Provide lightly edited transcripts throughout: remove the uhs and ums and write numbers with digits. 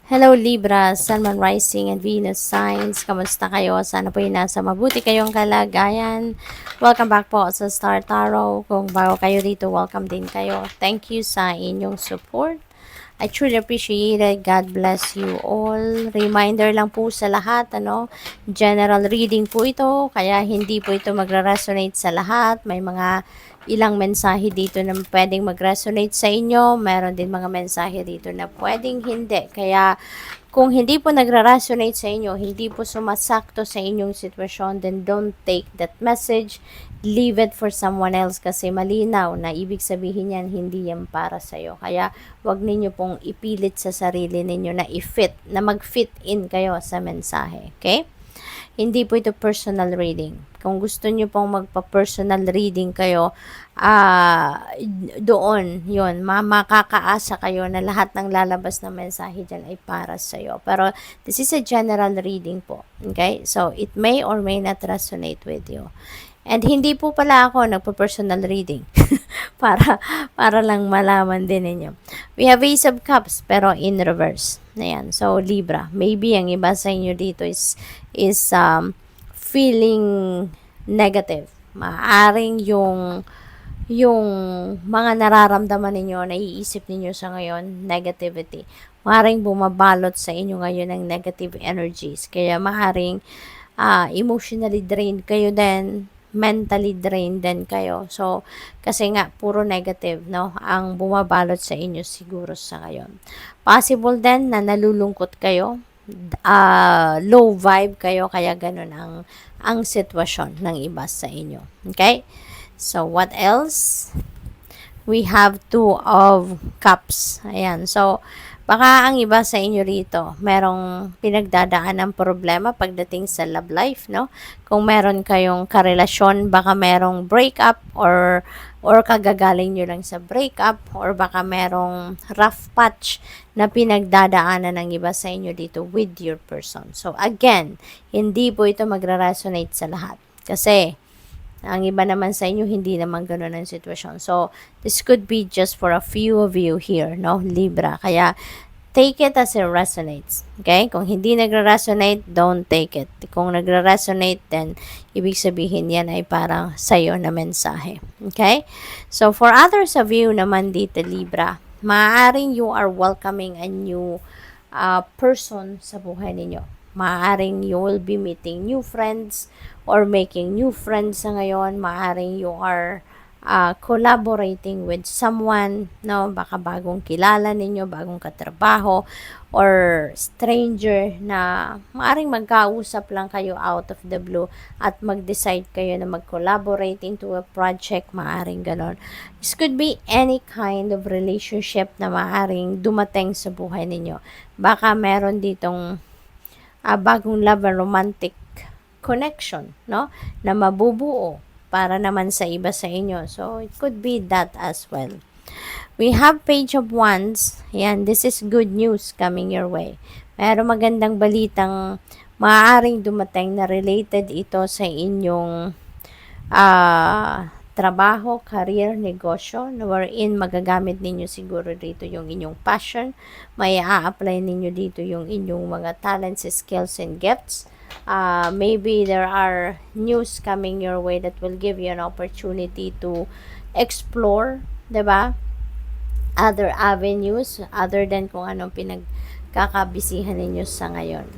Hello Libra, Sun, Moon, Rising, and Venus signs. Kamusta kayo? Sana po nasa mabuti kayong kalagayan. Welcome back po sa Star Tarot. Kung bago kayo dito, welcome din kayo. Thank you sa inyong support. I truly appreciate it. God bless you all. Reminder lang po sa lahat, general reading po ito, kaya hindi po ito magre-resonate sa lahat. May mga ilang mensahe dito na pwedeng mag-resonate sa inyo. Meron din mga mensahe dito na pwedeng hindi. Kaya kung hindi po nagre-resonate sa inyo, hindi po sumasakto sa inyong sitwasyon, then don't take that message. Leave it for someone else kasi malinaw na ibig sabihin yan, hindi yan para sa'yo. Kaya wag ninyo pong ipilit sa sarili ninyo na na mag-fit in kayo sa mensahe. Okay? Hindi po ito personal reading. Kung gusto nyo pong magpa-personal reading kayo, doon, yun, makakaasa kayo na lahat ng lalabas na mensahe dyan ay para sa'yo. Pero this is a general reading po. Okay? So, it may or may not resonate with you. And hindi po pala ako nagpo-personal reading. para para lang malaman din ninyo. We have Ace of Cups pero in reverse. Ayan. So Libra, maybe ang iba sa inyo dito is feeling negative. Maaring yung mga nararamdaman ninyo, naiisip ninyo sa ngayon, negativity. Maaring bumabalot sa inyo ngayon ng negative energies. Kaya maaring emotionally drained kayo din, mentally drained din kayo. So, kasi nga, puro negative, no? Ang bumabalot sa inyo siguro sa ngayon. Possible din na nalulungkot kayo, low vibe kayo, kaya ganun ang sitwasyon ng iba sa inyo. Okay? So, what else? We have Two of Cups. Ayan. So, baka ang iba sa inyo rito, merong pinagdadaan ng problema pagdating sa love life, no? Kung meron kayong karelasyon, baka merong breakup or kagagaling nyo lang sa breakup or baka merong rough patch na pinagdadaanan ng iba sa inyo dito with your person. So, again, hindi po ito magre-resonate sa lahat. Kasi, ang iba naman sa inyo, hindi naman ganun ang sitwasyon. So, this could be just for a few of you here, no? Libra. Kaya, take it as it resonates. Okay? Kung hindi nagre-resonate, don't take it. Kung nagre-resonate, then ibig sabihin yan ay parang sa'yo na mensahe. Okay? So, for others of you naman dito, Libra, maaaring you are welcoming a new person sa buhay ninyo. Maaaring you will be meeting new friends or making new friends sa ngayon. Maaaring you are collaborating with someone, no? Baka bagong kilala ninyo, bagong katrabaho, or stranger na maaaring magkausap lang kayo out of the blue at mag-decide kayo na mag-collaborate into a project, maaaring ganon. This could be any kind of relationship na maaaring dumating sa buhay ninyo. Baka meron ditong bagong love and romantic connection, no? Na mabubuo para naman sa iba sa inyo. So, it could be that as well. We have Page of Wands. Yan, this is good news coming your way. Meron magandang balitang maaaring dumating na related ito sa inyong trabaho, career, negosyo, wherein magagamit ninyo siguro dito yung inyong passion, may a-apply ninyo dito yung inyong mga talents, skills, and gifts. Maybe there are news coming your way that will give you an opportunity to explore, diba? Other avenues, other than kung anong pinagkakabisihan ninyo sa ngayon.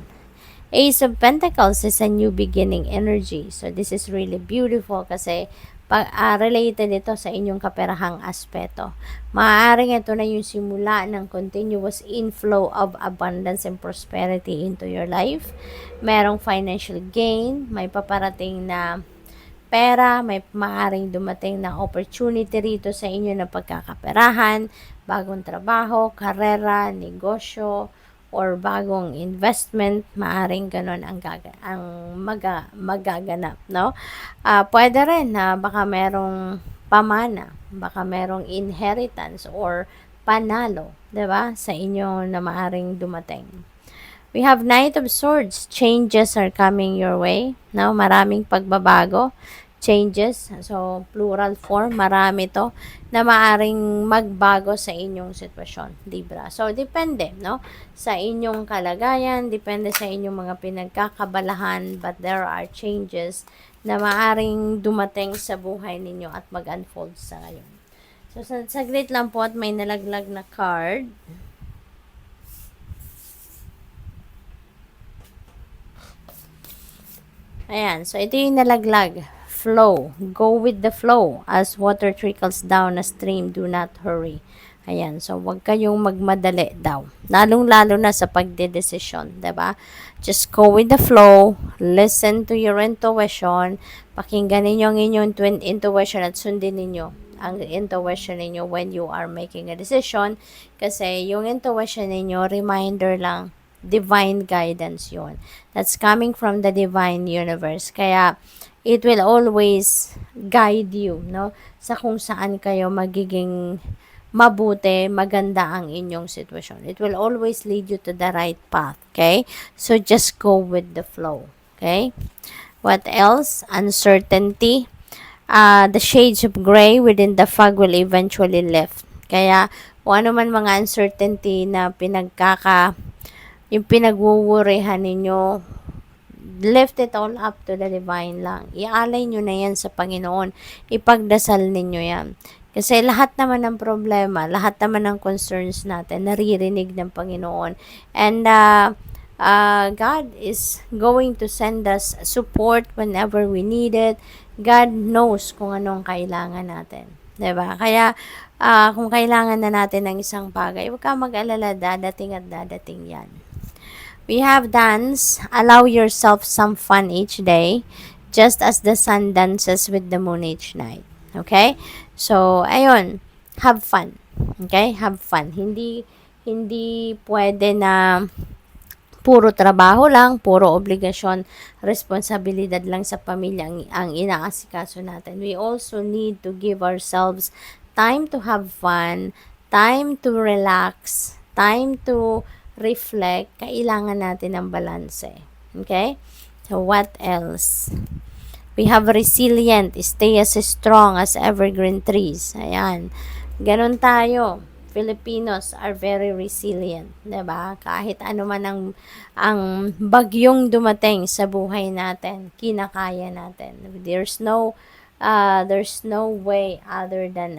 Ace of Pentacles is a new beginning energy. So, this is really beautiful kasi related ito sa inyong kaperahang aspeto. Maaaring ito na yung simula ng continuous inflow of abundance and prosperity into your life. Merong financial gain, may paparating na pera, may maaaring dumating na opportunity rito sa inyo na pagkakaperahan, bagong trabaho, karera, negosyo, or bagong investment, maaring ganon ang magaganap, no? Pwede rin na baka merong pamana, baka merong inheritance or panalo, 'di ba? Sa inyo na maaring dumating. We have Knight of Swords. Changes are coming your way, no? Maraming pagbabago. changes. So, plural form, marami to na maaring magbago sa inyong sitwasyon, Libra. So, depende, no? Sa inyong kalagayan, depende sa inyong mga pinagkakabalahan, but there are changes na maaring dumating sa buhay ninyo at mag-unfold sa ngayon. So, saglit lang po at may nalaglag na card. Ayan. So, ito yung nalaglag. Flow. Go with the flow. As water trickles down a stream, do not hurry. Ayan. So, wag kayong magmadali daw. Lalong-lalo na sa pagdedesisyon. Diba? Just go with the flow. Listen to your intuition. Pakinggan ninyo ang inyong intuition at sundin ninyo ang intuition ninyo when you are making a decision. Kasi yung intuition ninyo, reminder lang, divine guidance yun. That's coming from the divine universe. Kaya, it will always guide you, no? Sa kung saan kayo magiging mabuti, maganda ang inyong sitwasyon. It will always lead you to the right path, okay? So, just go with the flow, okay? What else? Uncertainty. The shades of gray within the fog will eventually lift. Kaya, kung ano man mga uncertainty na yung pinagwuwurihan ninyo, lift it all up to the divine lang. Ialay nyo na yan sa Panginoon. Ipagdasal ninyo yan. Kasi lahat naman ng problema, lahat naman ng concerns natin, naririnig ng Panginoon. And God is going to send us support whenever we need it. God knows kung anong kailangan natin. 'Di ba? Kaya, kung kailangan na natin ng isang bagay, huwag kang mag-alala, dadating at dadating yan. We have dance. Allow yourself some fun each day, just as the sun dances with the moon each night. Okay? So, ayun. Have fun. Okay? Have fun. Hindi pwede na puro trabaho lang, puro obligasyon, responsibilidad lang sa pamilya ang inaasikaso natin. We also need to give ourselves time to have fun, time to relax, time to reflect. Kailangan natin ng balanse. Okay? So, what else? We have resilient, stay as strong as evergreen trees. Ayan. Ganon tayo. Filipinos are very resilient, 'di ba? Kahit ano man ang bagyong dumating sa buhay natin, kinakaya natin. There's no way other than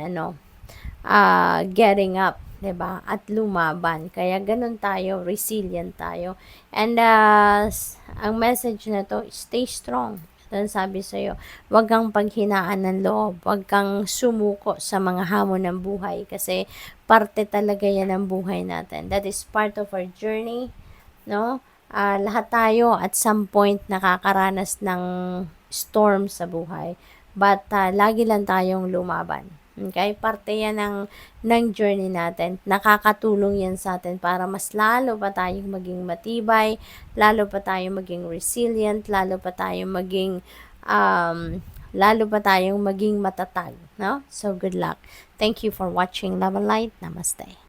getting up, 'di ba? At lumaban. Kaya ganun tayo, resilient tayo. And ang message na to, stay strong. Ito sabi sa'yo, huwag kang paghinaan ng loob, huwag kang sumuko sa mga hamon ng buhay kasi parte talaga yan ng buhay natin. That is part of our journey, no? Lahat tayo at some point nakakaranas ng storm sa buhay, but lagi lang tayong lumaban. Okay? Parte yan ng journey natin. Nakakatulong yan sa atin para mas lalo pa tayong maging matibay, lalo pa tayong maging resilient, lalo pa tayong maging matatag. No? So, good luck. Thank you for watching Love and Light. Namaste.